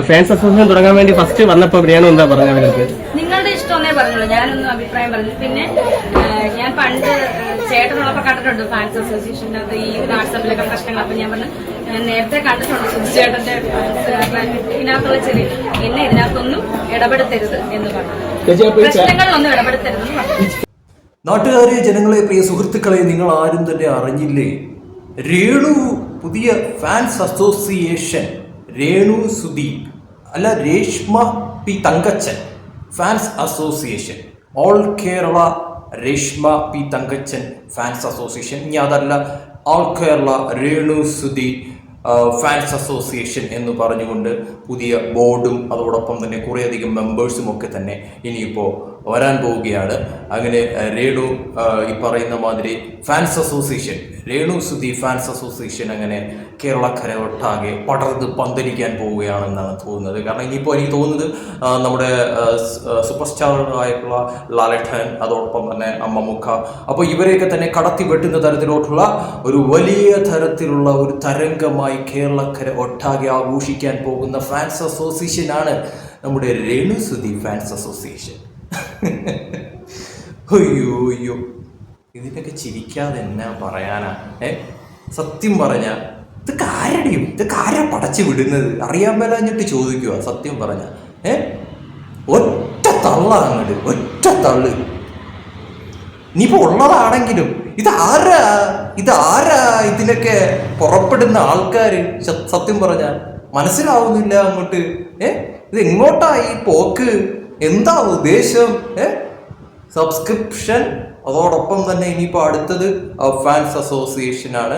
Fans association തുടങ്ങാൻ വേണ്ടി first വന്നപ്പോൾ ഞാൻ എന്താ പറഞ്ഞത് അവർക്ക്? നിങ്ങളുടെ ഇഷ്ടമെന്നേ പറഞ്ഞുള്ളൂ, ഞാനൊന്നും അഭിപ്രായം പറഞ്ഞു. പിന്നെ ഞാൻ പണ്ട് ചേട്ടനുള്ളപ്പോൾ കണ്ടിട്ടുണ്ട് ഫാൻസ് അസോസിയേഷനകത്ത് ഈ വാട്സാപ്പിലൊക്കെ പ്രശ്നങ്ങൾ. അപ്പൊ ഞാൻ പറഞ്ഞു ഞാൻ നേരത്തെ കണ്ടിട്ടുണ്ട് സുജിച്ചേട്ടന്റെ ഇതിനകത്തുള്ള ചെറിയ എന്നെ ഇതിനകത്തൊന്നും ഇടപെടുത്തരുത് എന്ന് പറഞ്ഞു, പ്രശ്നങ്ങളിലൊന്നും ഇടപെടുത്തരുതെന്ന് പറഞ്ഞു. നാട്ടുകാരെ, ജനങ്ങളെ, പ്രിയ സുഹൃത്തുക്കളെ, നിങ്ങൾ ആരും തന്നെ അറിഞ്ഞില്ലേ? രേണു പുതിയ ഫാൻസ് അസോസിയേഷൻ, രേണു സുധി അല്ല Reshma P Thankachan fans association, all Kerala Reshma P Thankachan fans association. ഇനി അതല്ല, all Kerala Renu Sudhi fans association എന്ന് പറഞ്ഞുകൊണ്ട് പുതിയ ബോർഡും അതോടൊപ്പം തന്നെ കുറേയധികം മെമ്പേഴ്സും ഒക്കെ തന്നെ ഇനിയിപ്പോൾ വരാൻ പോവുകയാണ്. അങ്ങനെ രേണു ഈ പറയുന്ന മാതിരി fans association, Renu Sudhi fans association അങ്ങനെ കേരളക്കര ഒട്ടാകെ പടർന്ന് പന്തലിക്കാൻ പോവുകയാണെന്നാണ് തോന്നുന്നത്. കാരണം ഇനിയിപ്പോൾ എനിക്ക് തോന്നുന്നത് നമ്മുടെ സൂപ്പർ സ്റ്റാറായിട്ടുള്ള ലാലേട്ടൻ, അതോടൊപ്പം തന്നെ മമ്മൂക്ക, അപ്പോൾ ഇവരെയൊക്കെ തന്നെ കടത്തി വെട്ടുന്ന തരത്തിലോട്ടുള്ള ഒരു വലിയ തരത്തിലുള്ള ഒരു തരംഗമായി കേരളക്കര ഒട്ടാകെ ആഘോഷിക്കാൻ പോകുന്ന ഫാൻസ് അസോസിയേഷനാണ് നമ്മുടെ രേണു സുധി ഫാൻസ് അസോസിയേഷൻ. അയ്യോ അയ്യോ, ഇതിനൊക്കെ ചിരിക്കാതെ എന്നാ പറയാനാ? സത്യം പറഞ്ഞ ഇതൊക്കെ ആരുടെയും, ഇതൊക്കെ ആരാ പടച്ചു വിടുന്നത്? അറിയാൻ മേലാഞ്ഞിട്ട് ചോദിക്കുക. സത്യം പറഞ്ഞ ഒറ്റ തള്ള, അങ്ങോട്ട് ഒറ്റ തള്ളു. ഇനിയിപ്പോ ഉള്ളതാണെങ്കിലും ഇതാരാ ഇതിനൊക്കെ പുറപ്പെടുന്ന ആൾക്കാര്? സത്യം പറഞ്ഞ മനസ്സിലാവുന്നില്ല അങ്ങോട്ട്. ഇത് എങ്ങോട്ടായി പോക്ക്? എന്താ ഉദ്ദേശം? സബ്സ്ക്രിപ്ഷൻ, അതോടൊപ്പം തന്നെ ഇനിയിപ്പോൾ അടുത്തത് ഫാൻസ് അസോസിയേഷനാണ്.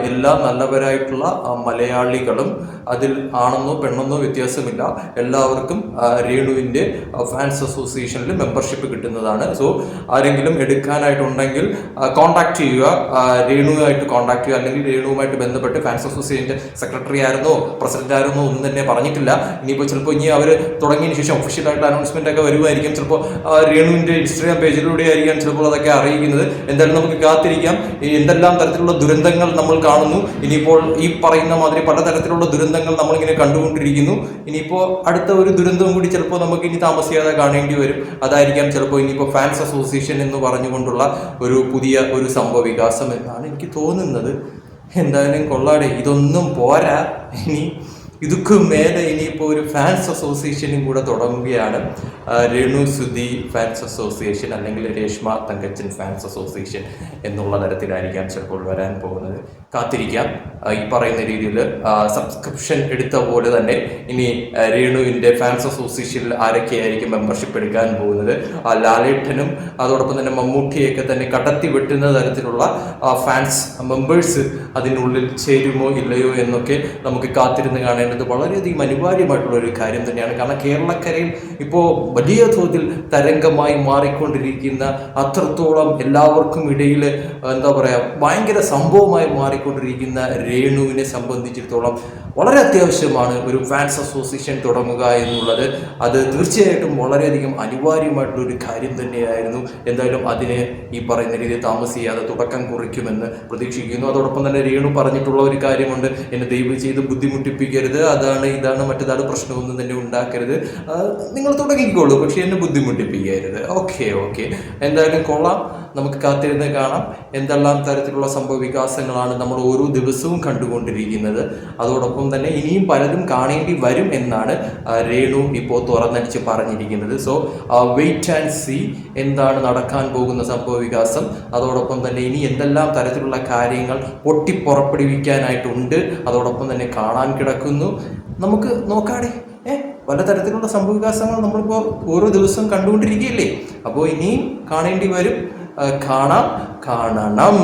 എല്ലാ നല്ലവരായിട്ടുള്ള മലയാളികളും അതിൽ ആണെന്നോ പെണ്ണെന്നോ വ്യത്യാസമില്ല, എല്ലാവർക്കും രേണുവിൻ്റെ ഫാൻസ് അസോസിയേഷനിൽ മെമ്പർഷിപ്പ് കിട്ടുന്നതാണ്. സോ ആരെങ്കിലും എടുക്കാനായിട്ടുണ്ടെങ്കിൽ കോൺടാക്ട് ചെയ്യുക, രേണുവായിട്ട് കോൺടാക്ട് ചെയ്യുക. അല്ലെങ്കിൽ രേണുവുമായിട്ട് ബന്ധപ്പെട്ട് ഫാൻസ് അസോസിയേഷൻ്റെ സെക്രട്ടറി ആയിരുന്നോ പ്രസിഡന്റ് ആയിരുന്നോ ഒന്നും തന്നെ പറഞ്ഞിട്ടില്ല. ഇനിയിപ്പോൾ ചിലപ്പോൾ ഇനി അവർ തുടങ്ങിയതിന് ശേഷം ഒഫീഷ്യലായിട്ട് അനൗൺസ്മെന്റ് ഒക്കെ വരുമായിരിക്കും. ചിലപ്പോൾ രേണുവിൻ്റെ ഇൻസ്റ്റാഗ്രാം പേജിലൂടെ ആയിരിക്കാം ചിലപ്പോൾ അതൊക്കെ അറിയിക്കുന്നത്. എന്തായാലും നമുക്ക് കാത്തിരിക്കാം. എന്തെല്ലാം തരത്തിലുള്ള ദുരന്തങ്ങൾ നമ്മൾ കാണുന്നു. ഇനിയിപ്പോൾ ഈ പറയുന്ന മാതിരി പലതരത്തിലുള്ള ദുരന്തങ്ങൾ നമ്മളിങ്ങനെ കണ്ടുകൊണ്ടിരിക്കുന്നു. ഇനിയിപ്പോൾ അടുത്ത ഒരു ദുരന്തവും കൂടി ചിലപ്പോൾ നമുക്ക് ഇനി താമസിയാതെ കാണേണ്ടി വരും. അതായിരിക്കാം ചിലപ്പോൾ ഇനിയിപ്പോൾ ഫാൻസ് അസോസിയേഷൻ എന്ന് പറഞ്ഞുകൊണ്ടുള്ള ഒരു പുതിയ ഒരു സംഭവ വികാസം എന്നാണ് എനിക്ക് തോന്നുന്നത്. എന്തായാലും കൊള്ളാടെ, ഇതൊന്നും പോരാ, ഇനി ഇതൊക്കെ മേലെ ഇനിയിപ്പോൾ ഒരു ഫാൻസ് അസോസിയേഷനും കൂടെ തുടങ്ങുകയാണ്. രേണു സുധി ഫാൻസ് അസോസിയേഷൻ അല്ലെങ്കിൽ രേഷ്മ തങ്കച്ചൻ ഫാൻസ് അസോസിയേഷൻ എന്നുള്ള തരത്തിലായിരിക്കാം ചിലപ്പോൾ വരാൻ പോകുന്നത്. കാത്തിരിക്കാം. ഈ പറയുന്ന രീതിയിൽ സബ്സ്ക്രിപ്ഷൻ എടുത്ത പോലെ തന്നെ ഇനി രേണുവിൻ്റെ ഫാൻസ് അസോസിയേഷനിൽ ആരൊക്കെയായിരിക്കും മെമ്പർഷിപ്പ് എടുക്കാൻ പോകുന്നത്? ലാലേട്ടനും അതോടൊപ്പം തന്നെ മമ്മൂട്ടിയൊക്കെ തന്നെ കടത്തി വെട്ടുന്ന തരത്തിലുള്ള ഫാൻസ് മെമ്പേഴ്സ് അതിനുള്ളിൽ ചേരുമോ ഇല്ലയോ എന്നൊക്കെ നമുക്ക് കാത്തിരുന്ന് കാണേണ്ടത് വളരെയധികം അനിവാര്യമായിട്ടുള്ള ഒരു കാര്യം തന്നെയാണ്. കാരണം കേരളക്കരയിൽ ഇപ്പോൾ വലിയ തോതിൽ തരംഗമായി മാറിക്കൊണ്ടിരിക്കുന്ന, അത്രത്തോളം എല്ലാവർക്കും ഇടയിൽ എന്താ പറയുക ഭയങ്കര സംഭവമായി മാറിക്കൊണ്ടിരിക്കുന്ന രേണുവിനെ സംബന്ധിച്ചിടത്തോളം വളരെ അത്യാവശ്യമാണ് ഒരു ഫാൻസ് അസോസിയേഷൻ തുടങ്ങുക എന്നുള്ളത്. അത് തീർച്ചയായിട്ടും വളരെയധികം അനിവാര്യമായിട്ടുള്ളൊരു കാര്യം തന്നെയായിരുന്നു. എന്തായാലും അതിന് ഈ പറയുന്ന രീതിയിൽ താമസിയാതെ തുടക്കം കുറിക്കുമെന്ന് പ്രതീക്ഷിക്കുന്നു. അതോടൊപ്പം തന്നെ രേണു പറഞ്ഞിട്ടുള്ള ഒരു കാര്യമുണ്ട്, എന്നെ ദയവ് ചെയ്ത് ബുദ്ധിമുട്ടിപ്പിക്കരുത്, അതാണ് ഇതാണ് മറ്റേതാണ്, പ്രശ്നമൊന്നും തന്നെ ഉണ്ടാക്കരുത്, നിങ്ങൾ തുടങ്ങിക്കോളൂ, പക്ഷെ എന്നെ ബുദ്ധിമുട്ടിപ്പിക്കരുത്. ഓക്കെ എന്തായാലും കൊള്ളാം. നമുക്ക് കാത്തിരുന്ന് കാണാം എന്തെല്ലാം തരത്തിലുള്ള സംഭവ വികാസങ്ങളാണ് നമ്മൾ ഓരോ ദിവസവും കണ്ടുകൊണ്ടിരിക്കുന്നത്. അതോടൊപ്പം തന്നെ ഇനിയും പലതും കാണേണ്ടി വരും എന്നാണ് രേണു ഇപ്പോൾ തുറന്നടിച്ച് പറഞ്ഞിരിക്കുന്നത്. സോ വെയിറ്റ് ആൻഡ് സീ എന്താണ് നടക്കാൻ പോകുന്ന സംഭവ വികാസം. അതോടൊപ്പം തന്നെ ഇനി എന്തെല്ലാം തരത്തിലുള്ള കാര്യങ്ങൾ പൊട്ടിപ്പുറപ്പെടുവിക്കാനായിട്ടുണ്ട്, അതോടൊപ്പം തന്നെ കാണാൻ കിടക്കുന്നു. നമുക്ക് നോക്കാടെ. പലതരത്തിലുള്ള സംഭവ വികാസങ്ങൾ നമ്മളിപ്പോൾ ഓരോ ദിവസവും കണ്ടുകൊണ്ടിരിക്കുകയല്ലേ. അപ്പോൾ ഇനിയും കാണേണ്ടി വരും. കാണണം.